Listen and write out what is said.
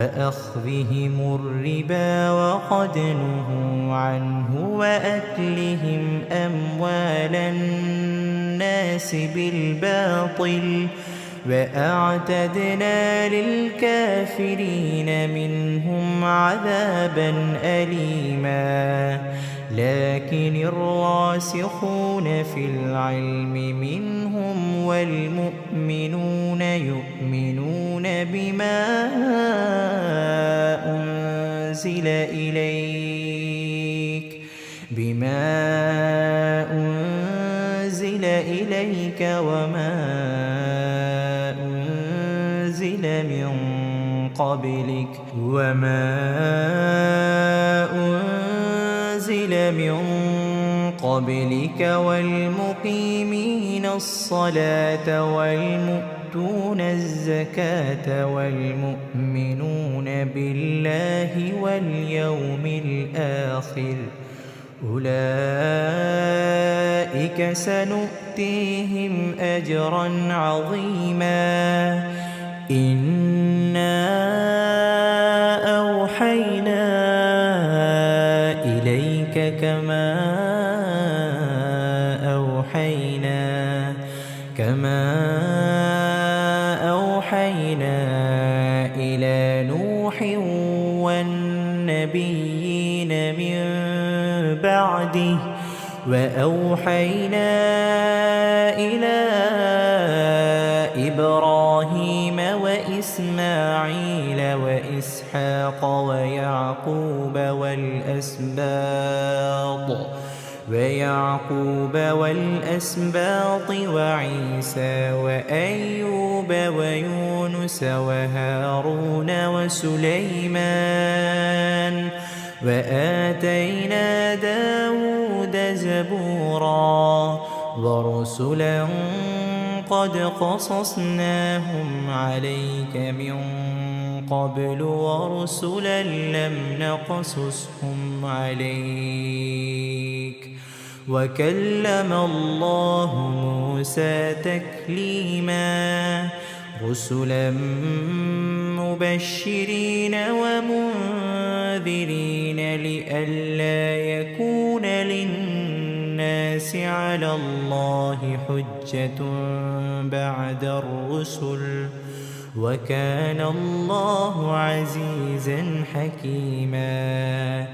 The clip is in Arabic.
وأخذهم الربا وقد نهوا عنه وأكلهم أموال الناس بالباطل وأعتدنا للكافرين منهم عذابا أليما. لكن الراسخون في العلم منهم والمؤمنون يؤمنون بما أنزل إليك وما أنزل من قبلك والمقيمين الصلاة والمؤتون الزكاة والمؤمنون بالله واليوم الآخر أولئك سنؤتيهم أجرا عظيما. إنا أوحينا إليك كما أوحينا إلى نوح والنبيين من بعده وأوحينا إلى إبراهيم وإسماعيل وإسحاق ويعقوب والأسباط وعيسى وأيوب ويونس وهارون وسليمان وآتينا داود زبورا ورسلا قد قصصناهم عليك من قبل ورسلا لم نقصصهم عليك وكلم الله موسى تكليما. رسلا مبشرين ومنذرين لئلا يكون للناس على الله حجة بعد الرسل وكان الله عزيزا حكيما.